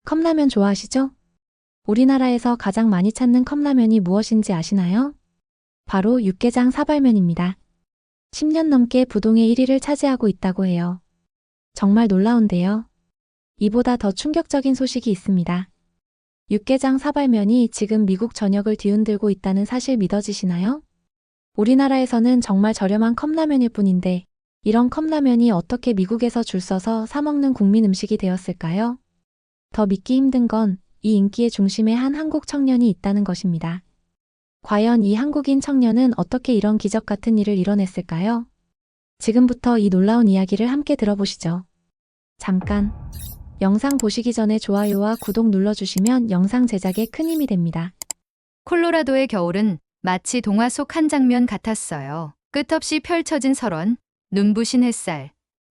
컵라면 좋아하시죠? 우리나라에서 가장 많이 찾는 컵라면이 무엇인지 아시나요? 바로 육개장 사발면입니다. 10년 넘게 부동의 1위를 차지하고 있다고 해요. 정말 놀라운데요. 이보다 더 충격적인 소식이 있습니다. 육개장 사발면이 지금 미국 전역을 뒤흔들고 있다는 사실 믿어지시나요? 우리나라에서는 정말 저렴한 컵라면일 뿐인데 이런 컵라면이 어떻게 미국에서 줄 서서 사 먹는 국민 음식이 되었을까요? 더 믿기 힘든 건 이 인기의 중심에 한 한국 청년이 있다는 것입니다. 과연 이 한국인 청년은 어떻게 이런 기적 같은 일을 이뤄냈을까요? 지금부터 이 놀라운 이야기를 함께 들어보시죠. 잠깐, 영상 보시기 전에 좋아요와 구독 눌러주시면 영상 제작에 큰 힘이 됩니다. 콜로라도의 겨울은 마치 동화 속 한 장면 같았어요. 끝없이 펼쳐진 설원, 눈부신 햇살,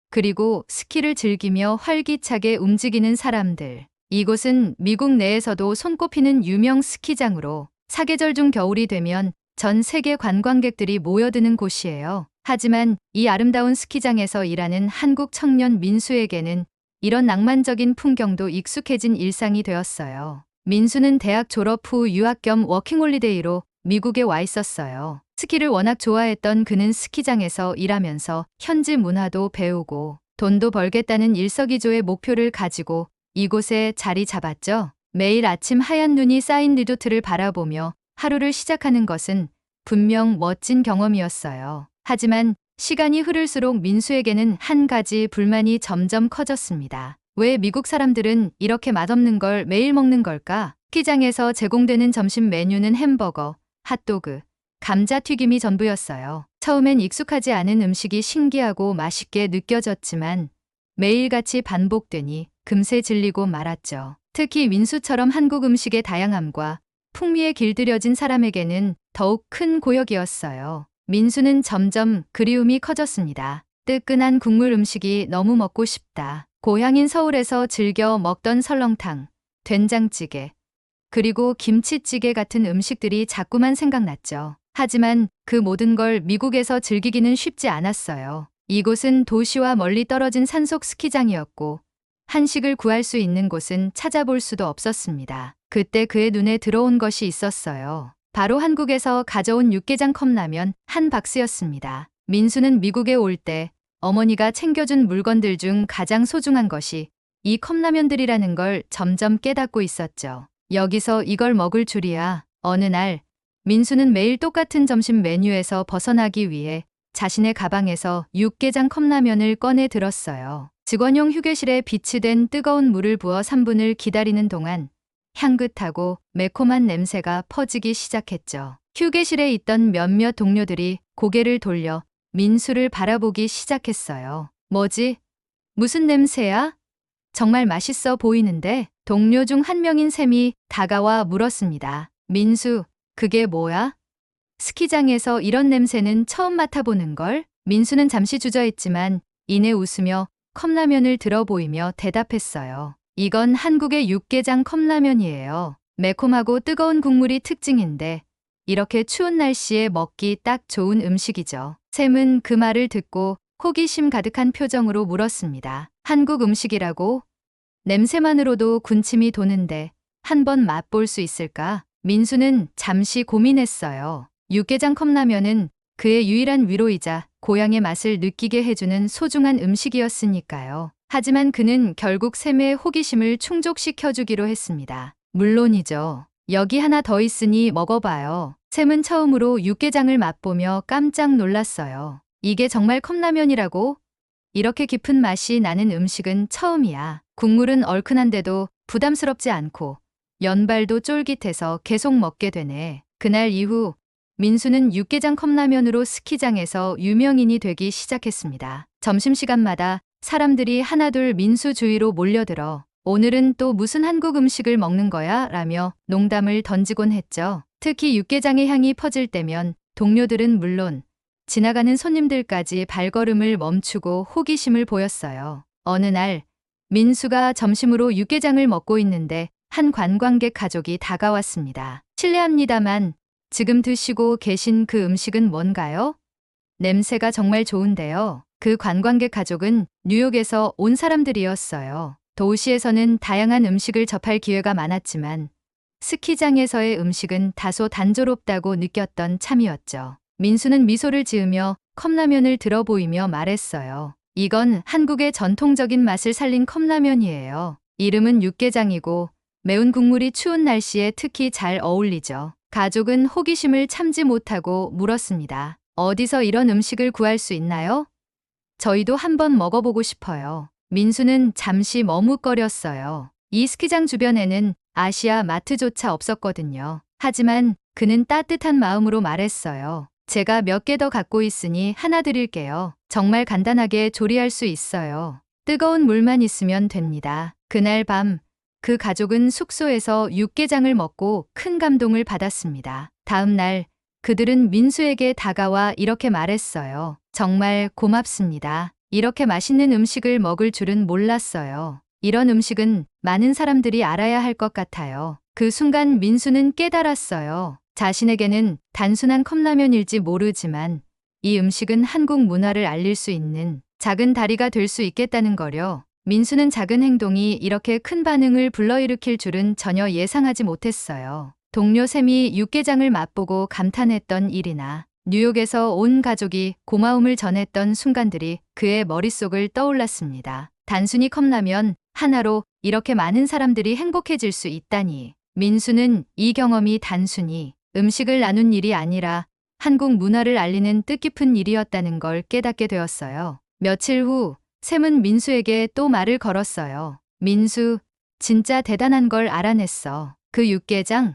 그리고 스키를 즐기며 활기차게 움직이는 사람들. 이곳은 미국 내에서도 손꼽히는 유명 스키장으로 사계절 중 겨울이 되면 전 세계 관광객들이 모여드는 곳이에요. 하지만 이 아름다운 스키장에서 일하는 한국 청년 민수에게는 이런 낭만적인 풍경도 익숙해진 일상이 되었어요. 민수는 대학 졸업 후 유학 겸 워킹홀리데이로 미국에 와 있었어요. 스키를 워낙 좋아했던 그는 스키장에서 일하면서 현지 문화도 배우고 돈도 벌겠다는 일석이조의 목표를 가지고 이곳에 자리 잡았죠. 매일 아침 하얀 눈이 쌓인 리조트를 바라보며 하루를 시작하는 것은 분명 멋진 경험이었어요. 하지만 시간이 흐를수록 민수에게는 한 가지 불만이 점점 커졌습니다. 왜 미국 사람들은 이렇게 맛없는 걸 매일 먹는 걸까? 스키장에서 제공되는 점심 메뉴는 햄버거, 핫도그, 감자튀김이 전부였어요. 처음엔 익숙하지 않은 음식이 신기하고 맛있게 느껴졌지만 매일같이 반복되니 금세 질리고 말았죠. 특히 민수처럼 한국 음식의 다양함과 풍미에 길들여진 사람에게는 더욱 큰 고역이었어요. 민수는 점점 그리움이 커졌습니다. 뜨끈한 국물 음식이 너무 먹고 싶다. 고향인 서울에서 즐겨 먹던 설렁탕, 된장찌개, 그리고 김치찌개 같은 음식들이 자꾸만 생각났죠. 하지만 그 모든 걸 미국에서 즐기기는 쉽지 않았어요. 이곳은 도시와 멀리 떨어진 산속 스키장이었고 한식을 구할 수 있는 곳은 찾아볼 수도 없었습니다. 그때 그의 눈에 들어온 것이 있었어요. 바로 한국에서 가져온 육개장 컵라면 한 박스였습니다. 민수는 미국에 올 때 어머니가 챙겨준 물건들 중 가장 소중한 것이 이 컵라면들이라는 걸 점점 깨닫고 있었죠. 여기서 이걸 먹을 줄이야. 어느 날 민수는 매일 똑같은 점심 메뉴에서 벗어나기 위해 자신의 가방에서 육개장 컵라면을 꺼내 들었어요. 직원용 휴게실에 비치된 뜨거운 물을 부어 3분을 기다리는 동안 향긋하고 매콤한 냄새가 퍼지기 시작했죠. 휴게실에 있던 몇몇 동료들이 고개를 돌려 민수를 바라보기 시작했어요. 뭐지? 무슨 냄새야? 정말 맛있어 보이는데? 동료 중 한 명인 샘이 다가와 물었습니다. 민수, 그게 뭐야? 스키장에서 이런 냄새는 처음 맡아보는걸? 민수는 잠시 주저했지만 이내 웃으며 컵라면을 들어 보이며 대답했어요. 이건 한국의 육개장 컵라면이에요. 매콤하고 뜨거운 국물이 특징인데 이렇게 추운 날씨에 먹기 딱 좋은 음식이죠. 샘은 그 말을 듣고 호기심 가득한 표정으로 물었습니다. 한국 음식이라고? 냄새만으로도 군침이 도는데 한번 맛볼 수 있을까? 민수는 잠시 고민했어요. 육개장 컵라면은 그의 유일한 위로이자 고향의 맛을 느끼게 해주는 소중한 음식이었으니까요. 하지만 그는 결국 샘의 호기심을 충족시켜주기로 했습니다. 물론이죠. 여기 하나 더 있으니 먹어봐요. 샘은 처음으로 육개장을 맛보며 깜짝 놀랐어요. 이게 정말 컵라면이라고? 이렇게 깊은 맛이 나는 음식은 처음이야. 국물은 얼큰한데도 부담스럽지 않고 연발도 쫄깃해서 계속 먹게 되네. 그날 이후 민수는 육개장 컵라면으로 스키장에서 유명인이 되기 시작했습니다. 점심시간마다 사람들이 하나둘 민수 주위로 몰려들어 오늘은 또 무슨 한국 음식을 먹는 거야? 라며 농담을 던지곤 했죠. 특히 육개장의 향이 퍼질 때면 동료들은 물론 지나가는 손님들까지 발걸음을 멈추고 호기심을 보였어요. 어느 날 민수가 점심으로 육개장을 먹고 있는데 한 관광객 가족이 다가왔습니다. 실례합니다만 지금 드시고 계신 그 음식은 뭔가요? 냄새가 정말 좋은데요. 그 관광객 가족은 뉴욕에서 온 사람들이었어요. 도시에서는 다양한 음식을 접할 기회가 많았지만 스키장에서의 음식은 다소 단조롭다고 느꼈던 참이었죠. 민수는 미소를 지으며 컵라면을 들어 보이며 말했어요. 이건 한국의 전통적인 맛을 살린 컵라면이에요. 이름은 육개장이고 매운 국물이 추운 날씨에 특히 잘 어울리죠. 가족은 호기심을 참지 못하고 물었습니다. 어디서 이런 음식을 구할 수 있나요? 저희도 한번 먹어보고 싶어요. 민수는 잠시 머뭇거렸어요. 이 스키장 주변에는 아시아 마트조차 없었거든요. 하지만 그는 따뜻한 마음으로 말했어요. 제가 몇 개 더 갖고 있으니 하나 드릴게요. 정말 간단하게 조리할 수 있어요. 뜨거운 물만 있으면 됩니다. 그날 밤 그 가족은 숙소에서 육개장을 먹고 큰 감동을 받았습니다. 다음 날 그들은 민수에게 다가와 이렇게 말했어요. 정말 고맙습니다. 이렇게 맛있는 음식을 먹을 줄은 몰랐어요. 이런 음식은 많은 사람들이 알아야 할 것 같아요. 그 순간 민수는 깨달았어요. 자신에게는 단순한 컵라면일지 모르지만 이 음식은 한국 문화를 알릴 수 있는 작은 다리가 될 수 있겠다는 거려. 민수는 작은 행동이 이렇게 큰 반응을 불러일으킬 줄은 전혀 예상하지 못했어요. 동료 샘이 육개장을 맛보고 감탄했던 일이나 뉴욕에서 온 가족이 고마움을 전했던 순간들이 그의 머릿속을 떠올랐습니다. 단순히 컵라면 하나로 이렇게 많은 사람들이 행복해질 수 있다니. 민수는 이 경험이 단순히 음식을 나눈 일이 아니라 한국 문화를 알리는 뜻깊은 일이었다는 걸 깨닫게 되었어요. 며칠 후 샘은 민수에게 또 말을 걸었어요. 민수, 진짜 대단한 걸 알아냈어. 그 육개장,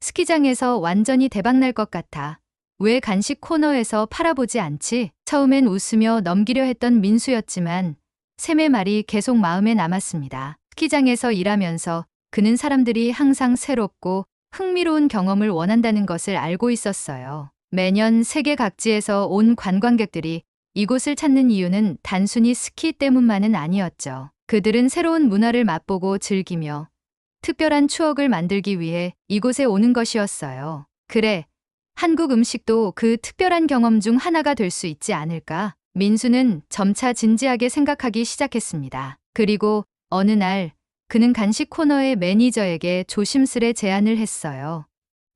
스키장에서 완전히 대박날 것 같아. 왜 간식 코너에서 팔아보지 않지? 처음엔 웃으며 넘기려 했던 민수였지만 샘의 말이 계속 마음에 남았습니다. 스키장에서 일하면서 그는 사람들이 항상 새롭고 흥미로운 경험을 원한다는 것을 알고 있었어요. 매년 세계 각지에서 온 관광객들이 이곳을 찾는 이유는 단순히 스키 때문만은 아니었죠. 그들은 새로운 문화를 맛보고 즐기며 특별한 추억을 만들기 위해 이곳에 오는 것이었어요. 그래, 한국 음식도 그 특별한 경험 중 하나가 될 수 있지 않을까? 민수는 점차 진지하게 생각하기 시작했습니다. 그리고 어느 날 그는 간식 코너의 매니저에게 조심스레 제안을 했어요.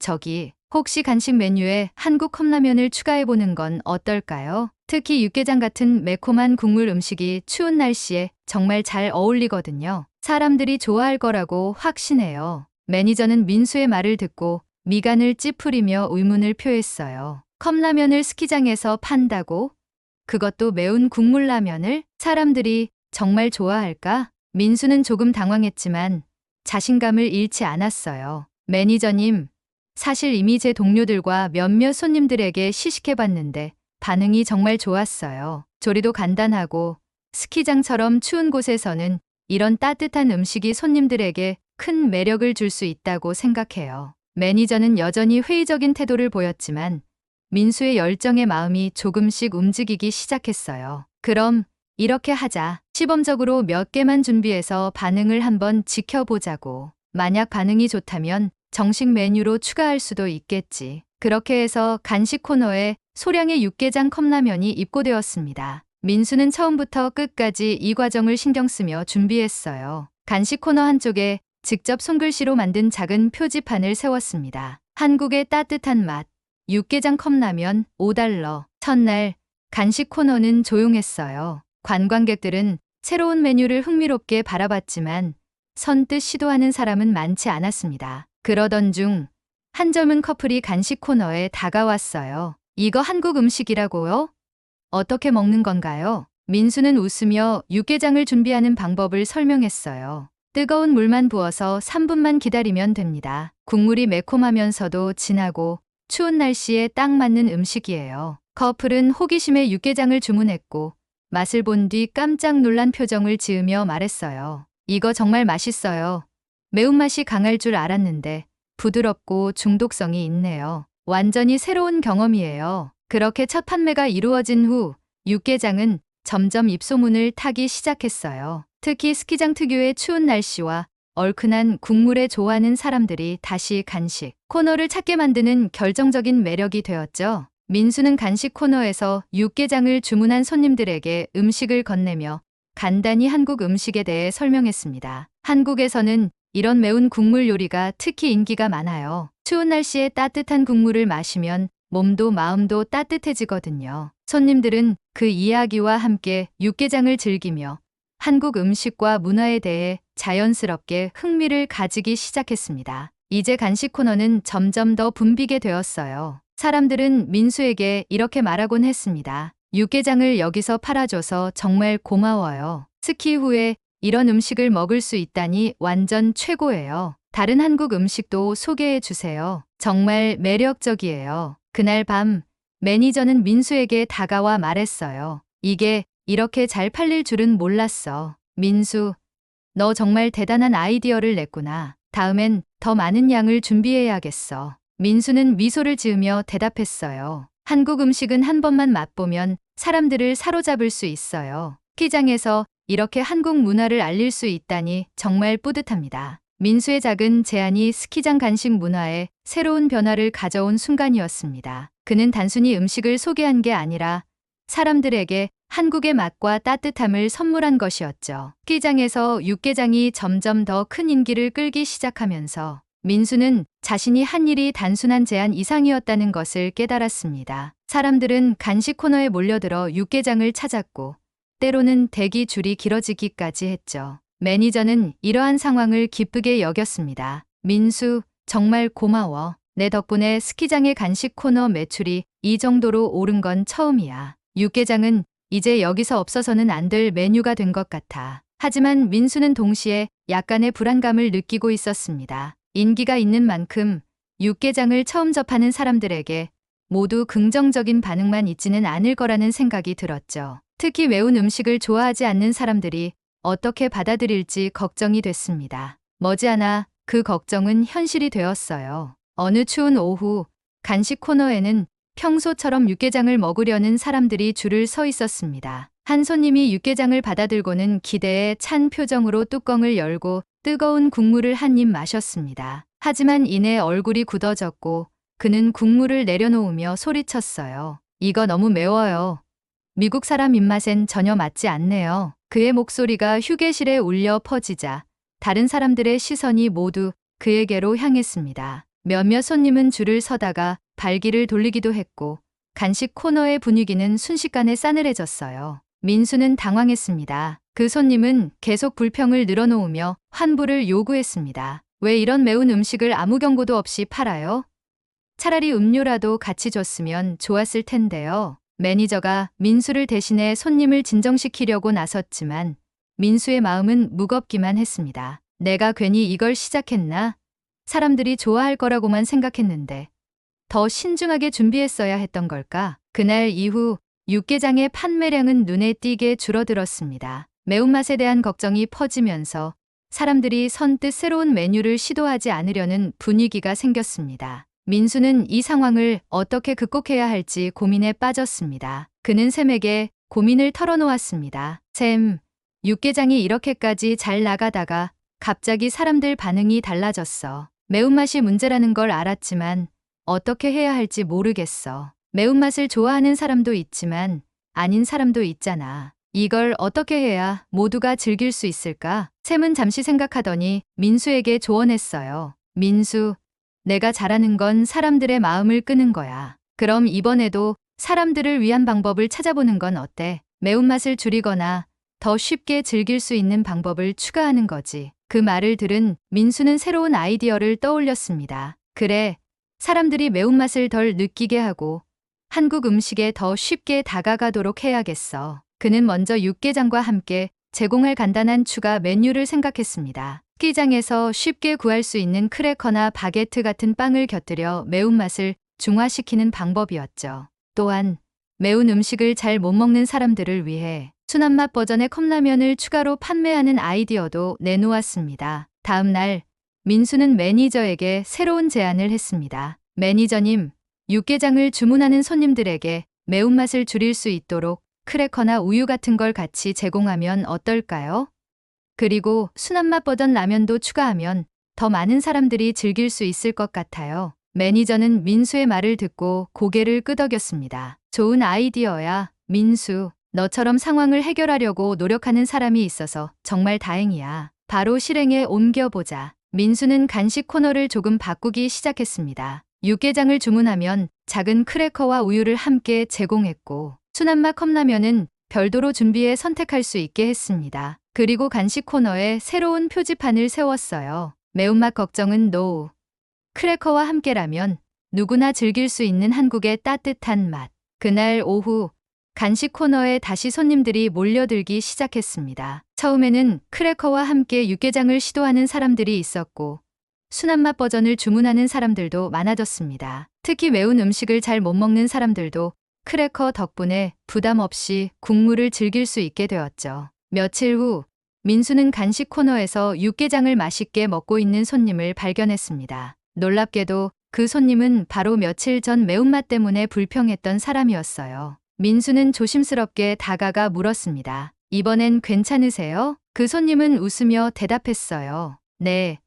저기, 혹시 간식 메뉴에 한국 컵라면을 추가해보는 건 어떨까요? 특히 육개장 같은 매콤한 국물 음식이 추운 날씨에 정말 잘 어울리거든요. 사람들이 좋아할 거라고 확신해요. 매니저는 민수의 말을 듣고 미간을 찌푸리며 의문을 표했어요. 컵라면을 스키장에서 판다고? 그것도 매운 국물 라면을? 사람들이 정말 좋아할까? 민수는 조금 당황했지만 자신감을 잃지 않았어요. 매니저님, 사실 이미 제 동료들과 몇몇 손님들에게 시식해봤는데 반응이 정말 좋았어요. 조리도 간단하고 스키장처럼 추운 곳에서는 이런 따뜻한 음식이 손님들에게 큰 매력을 줄 수 있다고 생각해요. 매니저는 여전히 회의적인 태도를 보였지만 민수의 열정의 마음이 조금씩 움직이기 시작했어요. 그럼 이렇게 하자. 시범적으로 몇 개만 준비해서 반응을 한번 지켜보자고. 만약 반응이 좋다면 정식 메뉴로 추가할 수도 있겠지. 그렇게 해서 간식 코너에 소량의 육개장 컵라면이 입고되었습니다. 민수는 처음부터 끝까지 이 과정을 신경 쓰며 준비했어요. 간식 코너 한쪽에 직접 손글씨로 만든 작은 표지판을 세웠습니다. 한국의 따뜻한 맛, 육개장 컵라면 5달러. 첫날 간식 코너는 조용했어요. 관광객들은 새로운 메뉴를 흥미롭게 바라봤지만 선뜻 시도하는 사람은 많지 않았습니다. 그러던 중 한 젊은 커플이 간식 코너에 다가왔어요. 이거 한국 음식이라고요? 어떻게 먹는 건가요? 민수는 웃으며 육개장을 준비하는 방법을 설명했어요. 뜨거운 물만 부어서 3분만 기다리면 됩니다. 국물이 매콤하면서도 진하고 추운 날씨에 딱 맞는 음식이에요. 커플은 호기심에 육개장을 주문했고 맛을 본 뒤 깜짝 놀란 표정을 지으며 말했어요. 이거 정말 맛있어요. 매운맛이 강할 줄 알았는데 부드럽고 중독성이 있네요. 완전히 새로운 경험이에요. 그렇게 첫 판매가 이루어진 후 육개장은 점점 입소문을 타기 시작했어요. 특히 스키장 특유의 추운 날씨와 얼큰한 국물에 좋아하는 사람들이 다시 간식 코너를 찾게 만드는 결정적인 매력이 되었죠. 민수는 간식 코너에서 육개장을 주문한 손님들에게 음식을 건네며 간단히 한국 음식에 대해 설명했습니다. 한국에서는 이런 매운 국물 요리가 특히 인기가 많아요. 추운 날씨에 따뜻한 국물을 마시면 몸도 마음도 따뜻해지거든요. 손님들은 그 이야기와 함께 육개장을 즐기며 한국 음식과 문화에 대해 자연스럽게 흥미를 가지기 시작했습니다. 이제 간식 코너는 점점 더 붐비게 되었어요. 사람들은 민수에게 이렇게 말하곤 했습니다. 육개장을 여기서 팔아줘서 정말 고마워요. 스키 후에 이런 음식을 먹을 수 있다니 완전 최고예요. 다른 한국 음식도 소개해 주세요. 정말 매력적이에요. 그날 밤 매니저는 민수에게 다가와 말했어요. 이게 이렇게 잘 팔릴 줄은 몰랐어. 민수, 너 정말 대단한 아이디어를 냈구나. 다음엔 더 많은 양을 준비해야겠어. 민수는 미소를 지으며 대답했어요. 한국 음식은 한 번만 맛보면 사람들을 사로잡을 수 있어요. 스키장에서 이렇게 한국 문화를 알릴 수 있다니 정말 뿌듯합니다. 민수의 작은 제안이 스키장 간식 문화에 새로운 변화를 가져온 순간이었습니다. 그는 단순히 음식을 소개한 게 아니라 사람들에게 한국의 맛과 따뜻함을 선물한 것이었죠. 스키장에서 육개장이 점점 더 큰 인기를 끌기 시작하면서 민수는 자신이 한 일이 단순한 제안 이상이었다는 것을 깨달았습니다. 사람들은 간식 코너에 몰려들어 육개장을 찾았고 때로는 대기 줄이 길어지기까지 했죠. 매니저는 이러한 상황을 기쁘게 여겼습니다. 민수, 정말 고마워. 내 덕분에 스키장의 간식 코너 매출이 이 정도로 오른 건 처음이야. 육개장은 이제 여기서 없어서는 안 될 메뉴가 된 것 같아. 하지만 민수는 동시에 약간의 불안감을 느끼고 있었습니다. 인기가 있는 만큼 육개장을 처음 접하는 사람들에게 모두 긍정적인 반응만 있지는 않을 거라는 생각이 들었죠. 특히 매운 음식을 좋아하지 않는 사람들이 어떻게 받아들일지 걱정이 됐습니다. 머지않아 그 걱정은 현실이 되었어요. 어느 추운 오후, 간식 코너에는 평소처럼 육개장을 먹으려는 사람들이 줄을 서 있었습니다. 한 손님이 육개장을 받아들고는 기대에 찬 표정으로 뚜껑을 열고 뜨거운 국물을 한 입 마셨습니다. 하지만 이내 얼굴이 굳어졌고 그는 국물을 내려놓으며 소리쳤어요. 이거 너무 매워요. 미국 사람 입맛엔 전혀 맞지 않네요. 그의 목소리가 휴게실에 울려 퍼지자 다른 사람들의 시선이 모두 그에게로 향했습니다. 몇몇 손님은 줄을 서다가 발길을 돌리기도 했고 간식 코너의 분위기는 순식간에 싸늘해졌어요. 민수는 당황했습니다. 그 손님은 계속 불평을 늘어놓으며 환불을 요구했습니다. 왜 이런 매운 음식을 아무 경고도 없이 팔아요? 차라리 음료라도 같이 줬으면 좋았을 텐데요. 매니저가 민수를 대신해 손님을 진정시키려고 나섰지만 민수의 마음은 무겁기만 했습니다. 내가 괜히 이걸 시작했나? 사람들이 좋아할 거라고만 생각했는데 더 신중하게 준비했어야 했던 걸까? 그날 이후 육개장의 판매량은 눈에 띄게 줄어들었습니다. 매운맛에 대한 걱정이 퍼지면서 사람들이 선뜻 새로운 메뉴를 시도하지 않으려는 분위기가 생겼습니다. 민수는 이 상황을 어떻게 극복해야 할지 고민에 빠졌습니다. 그는 샘에게 고민을 털어놓았습니다. 샘, 육개장이 이렇게까지 잘 나가다가 갑자기 사람들 반응이 달라졌어. 매운맛이 문제라는 걸 알았지만 어떻게 해야 할지 모르겠어. 매운맛을 좋아하는 사람도 있지만 아닌 사람도 있잖아. 이걸 어떻게 해야 모두가 즐길 수 있을까? 샘은 잠시 생각하더니 민수에게 조언했어요. 민수, 내가 잘하는 건 사람들의 마음을 끄는 거야. 그럼 이번에도 사람들을 위한 방법을 찾아보는 건 어때? 매운맛을 줄이거나 더 쉽게 즐길 수 있는 방법을 추가하는 거지. 그 말을 들은 민수는 새로운 아이디어를 떠올렸습니다. 그래, 사람들이 매운맛을 덜 느끼게 하고 한국 음식에 더 쉽게 다가가도록 해야겠어. 그는 먼저 육개장과 함께 제공할 간단한 추가 메뉴를 생각했습니다. 스키장에서 쉽게 구할 수 있는 크래커나 바게트 같은 빵을 곁들여 매운맛을 중화시키는 방법이었죠. 또한 매운 음식을 잘 못 먹는 사람들을 위해 순한맛 버전의 컵라면을 추가로 판매하는 아이디어도 내놓았습니다. 다음 날 민수는 매니저에게 새로운 제안을 했습니다. 매니저님, 육개장을 주문하는 손님들에게 매운맛을 줄일 수 있도록 크래커나 우유 같은 걸 같이 제공하면 어떨까요? 그리고 순한맛 버전 라면도 추가하면 더 많은 사람들이 즐길 수 있을 것 같아요. 매니저는 민수의 말을 듣고 고개를 끄덕였습니다. 좋은 아이디어야, 민수. 너처럼 상황을 해결하려고 노력하는 사람이 있어서 정말 다행이야. 바로 실행에 옮겨보자. 민수는 간식 코너를 조금 바꾸기 시작했습니다. 육개장을 주문하면 작은 크래커와 우유를 함께 제공했고, 순한맛 컵라면은 별도로 준비해 선택할 수 있게 했습니다. 그리고 간식 코너에 새로운 표지판을 세웠어요. 매운맛 걱정은 노. 크래커와 함께라면 누구나 즐길 수 있는 한국의 따뜻한 맛. 그날 오후 간식 코너에 다시 손님들이 몰려들기 시작했습니다. 처음에는 크래커와 함께 육개장을 시도하는 사람들이 있었고, 순한맛 버전을 주문하는 사람들도 많아졌습니다. 특히 매운 음식을 잘 못 먹는 사람들도 크래커 덕분에 부담 없이 국물을 즐길 수 있게 되었죠. 며칠 후 민수는 간식 코너에서 육개장을 맛있게 먹고 있는 손님을 발견했습니다. 놀랍게도 그 손님은 바로 며칠 전 매운맛 때문에 불평했던 사람이었어요. 민수는 조심스럽게 다가가 물었습니다. 이번엔 괜찮으세요? 그 손님은 웃으며 대답했어요. 네.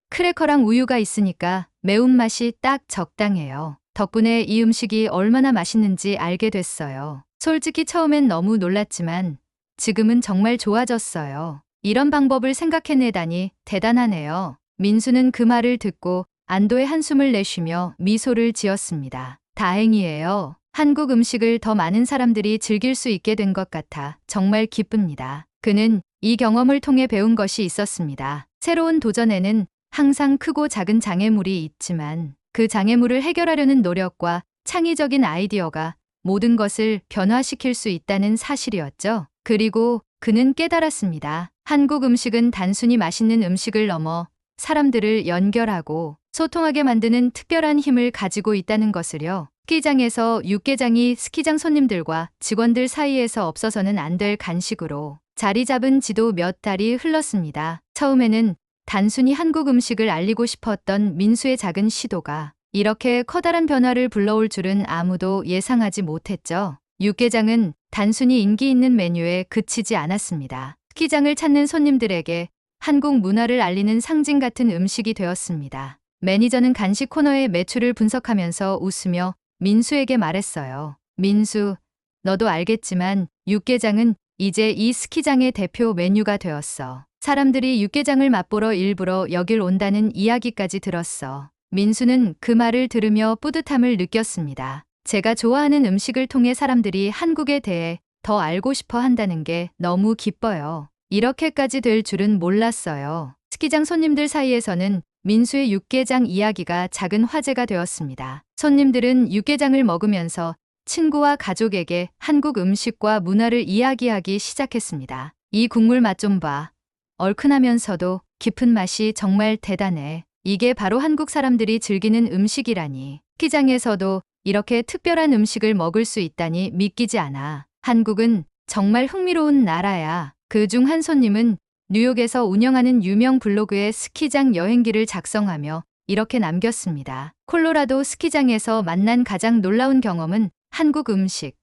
크래커랑 우유가 있으니까 매운맛이 딱 적당해요. 덕분에 이 음식이 얼마나 맛있는지 알게 됐어요. 솔직히 처음엔 너무 놀랐지만 지금은 정말 좋아졌어요. 이런 방법을 생각해내다니 대단하네요. 민수는 그 말을 듣고 안도의 한숨을 내쉬며 미소를 지었습니다. 다행이에요. 한국 음식을 더 많은 사람들이 즐길 수 있게 된 것 같아 정말 기쁩니다. 그는 이 경험을 통해 배운 것이 있었습니다. 새로운 도전에는 항상 크고 작은 장애물이 있지만 그 장애물을 해결하려는 노력과 창의적인 아이디어가 모든 것을 변화시킬 수 있다는 사실이었죠. 그리고 그는 깨달았습니다. 한국 음식은 단순히 맛있는 음식을 넘어 사람들을 연결하고 소통하게 만드는 특별한 힘을 가지고 있다는 것을요. 스키장에서 육개장이 스키장 손님들과 직원들 사이에서 없어서는 안 될 간식으로 자리 잡은 지도 몇 달이 흘렀습니다. 처음에는 단순히 한국 음식을 알리고 싶었던 민수의 작은 시도가 이렇게 커다란 변화를 불러올 줄은 아무도 예상하지 못했죠. 육개장은 단순히 인기 있는 메뉴에 그치지 않았습니다. 스키장을 찾는 손님들에게 한국 문화를 알리는 상징 같은 음식이 되었습니다. 매니저는 간식 코너의 매출을 분석하면서 웃으며 민수에게 말했어요. 민수, 너도 알겠지만 육개장은 이제 이 스키장의 대표 메뉴가 되었어. 사람들이 육개장을 맛보러 일부러 여길 온다는 이야기까지 들었어. 민수는 그 말을 들으며 뿌듯함을 느꼈습니다. 제가 좋아하는 음식을 통해 사람들이 한국에 대해 더 알고 싶어 한다는 게 너무 기뻐요. 이렇게까지 될 줄은 몰랐어요. 스키장 손님들 사이에서는 민수의 육개장 이야기가 작은 화제가 되었습니다. 손님들은 육개장을 먹으면서 친구와 가족에게 한국 음식과 문화를 이야기하기 시작했습니다. 이 국물 맛 좀 봐. 얼큰하면서도 깊은 맛이 정말 대단해. 이게 바로 한국 사람들이 즐기는 음식이라니. 스키장에서도 이렇게 특별한 음식을 먹을 수 있다니 믿기지 않아. 한국은 정말 흥미로운 나라야. 그중 한 손님은 뉴욕에서 운영하는 유명 블로그에 스키장 여행기를 작성하며 이렇게 남겼습니다. 콜로라도 스키장에서 만난 가장 놀라운 경험은 한국 음식,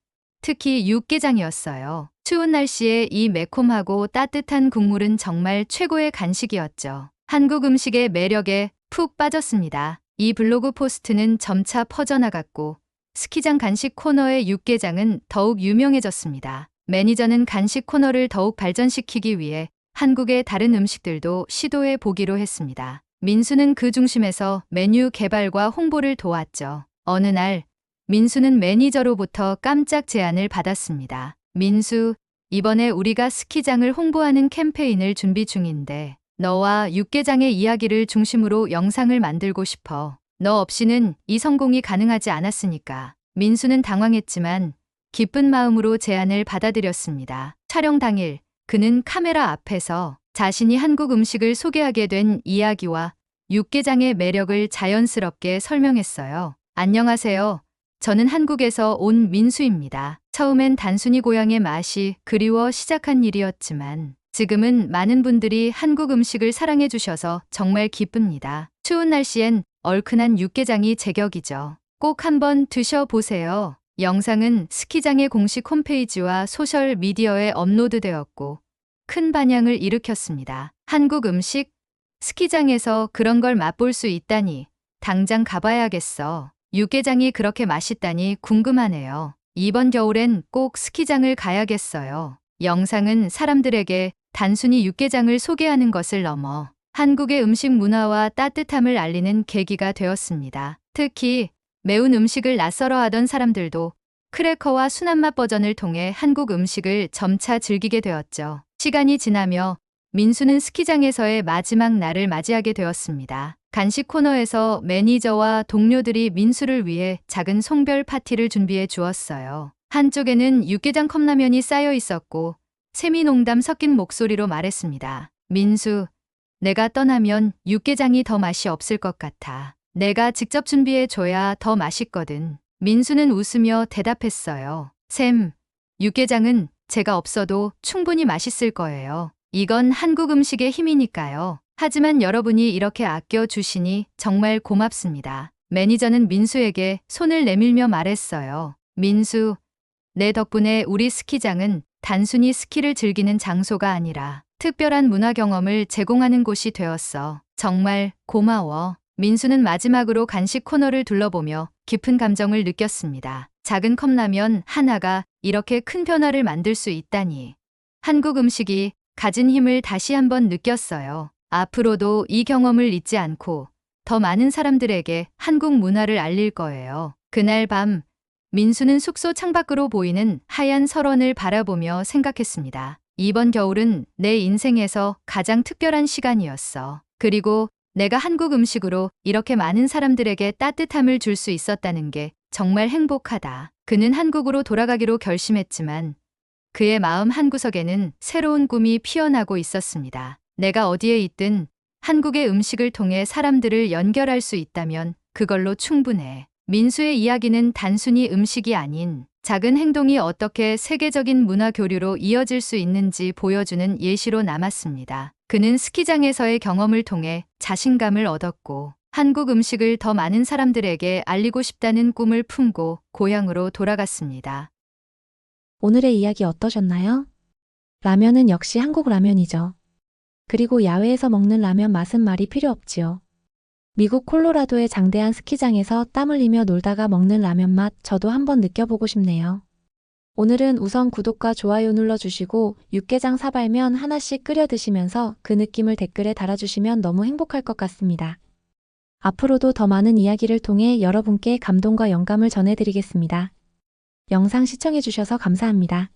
특히 육개장이었어요. 추운 날씨에 이 매콤하고 따뜻한 국물은 정말 최고의 간식이었죠. 한국 음식의 매력에 푹 빠졌습니다. 이 블로그 포스트는 점차 퍼져나갔고 스키장 간식 코너의 육개장은 더욱 유명해졌습니다. 매니저는 간식 코너를 더욱 발전시키기 위해 한국의 다른 음식들도 시도해 보기로 했습니다. 민수는 그 중심에서 메뉴 개발과 홍보를 도왔죠. 어느 날 민수는 매니저로부터 깜짝 제안을 받았습니다. 민수, 이번에 우리가 스키장을 홍보하는 캠페인을 준비 중인데 너와 육개장의 이야기를 중심으로 영상을 만들고 싶어. 너 없이는 이 성공이 가능하지 않았으니까. 민수는 당황했지만 기쁜 마음으로 제안을 받아들였습니다. 촬영 당일 그는 카메라 앞에서 자신이 한국 음식을 소개하게 된 이야기와 육개장의 매력을 자연스럽게 설명했어요. 안녕하세요. 저는 한국에서 온 민수입니다. 처음엔 단순히 고향의 맛이 그리워 시작한 일이었지만 지금은 많은 분들이 한국 음식을 사랑해 주셔서 정말 기쁩니다. 추운 날씨엔 얼큰한 육개장이 제격이죠. 꼭 한번 드셔보세요. 영상은 스키장의 공식 홈페이지와 소셜 미디어에 업로드되었고 큰 반향을 일으켰습니다. 한국 음식? 스키장에서 그런 걸 맛볼 수 있다니 당장 가봐야겠어. 육개장이 그렇게 맛있다니 궁금하네요. 이번 겨울엔 꼭 스키장을 가야겠어요. 영상은 사람들에게 단순히 육개장을 소개하는 것을 넘어 한국의 음식 문화와 따뜻함을 알리는 계기가 되었습니다. 특히 매운 음식을 낯설어 하던 사람들도 크래커와 순한 맛 버전을 통해 한국 음식을 점차 즐기게 되었죠. 시간이 지나며 민수는 스키장에서의 마지막 날을 맞이하게 되었습니다. 간식 코너에서 매니저와 동료들이 민수를 위해 작은 송별 파티를 준비해 주었어요. 한쪽에는 육개장 컵라면이 쌓여 있었고 세미농담 섞인 목소리로 말했습니다. 민수, 내가 떠나면 육개장이 더 맛이 없을 것 같아. 내가 직접 준비해 줘야 더 맛있거든. 민수는 웃으며 대답했어요. 샘, 육개장은 제가 없어도 충분히 맛있을 거예요. 이건 한국 음식의 힘이니까요. 하지만 여러분이 이렇게 아껴주시니 정말 고맙습니다. 매니저는 민수에게 손을 내밀며 말했어요. 민수, 내 덕분에 우리 스키장은 단순히 스키를 즐기는 장소가 아니라 특별한 문화 경험을 제공하는 곳이 되었어. 정말 고마워. 민수는 마지막으로 간식 코너를 둘러보며 깊은 감정을 느꼈습니다. 작은 컵라면 하나가 이렇게 큰 변화를 만들 수 있다니. 한국 음식이 가진 힘을 다시 한번 느꼈어요. 앞으로도 이 경험을 잊지 않고 더 많은 사람들에게 한국 문화를 알릴 거예요. 그날 밤, 민수는 숙소 창밖으로 보이는 하얀 설원을 바라보며 생각했습니다. 이번 겨울은 내 인생에서 가장 특별한 시간이었어. 그리고 내가 한국 음식으로 이렇게 많은 사람들에게 따뜻함을 줄 수 있었다는 게 정말 행복하다. 그는 한국으로 돌아가기로 결심했지만 그의 마음 한구석에는 새로운 꿈이 피어나고 있었습니다. 내가 어디에 있든 한국의 음식을 통해 사람들을 연결할 수 있다면 그걸로 충분해. 민수의 이야기는 단순히 음식이 아닌 작은 행동이 어떻게 세계적인 문화 교류로 이어질 수 있는지 보여주는 예시로 남았습니다. 그는 스키장에서의 경험을 통해 자신감을 얻었고 한국 음식을 더 많은 사람들에게 알리고 싶다는 꿈을 품고 고향으로 돌아갔습니다. 오늘의 이야기 어떠셨나요? 라면은 역시 한국 라면이죠. 그리고 야외에서 먹는 라면 맛은 말이 필요 없지요. 미국 콜로라도의 장대한 스키장에서 땀 흘리며 놀다가 먹는 라면 맛 저도 한번 느껴보고 싶네요. 오늘은 우선 구독과 좋아요 눌러주시고 육개장 사발면 하나씩 끓여 드시면서 그 느낌을 댓글에 달아주시면 너무 행복할 것 같습니다. 앞으로도 더 많은 이야기를 통해 여러분께 감동과 영감을 전해드리겠습니다. 영상 시청해주셔서 감사합니다.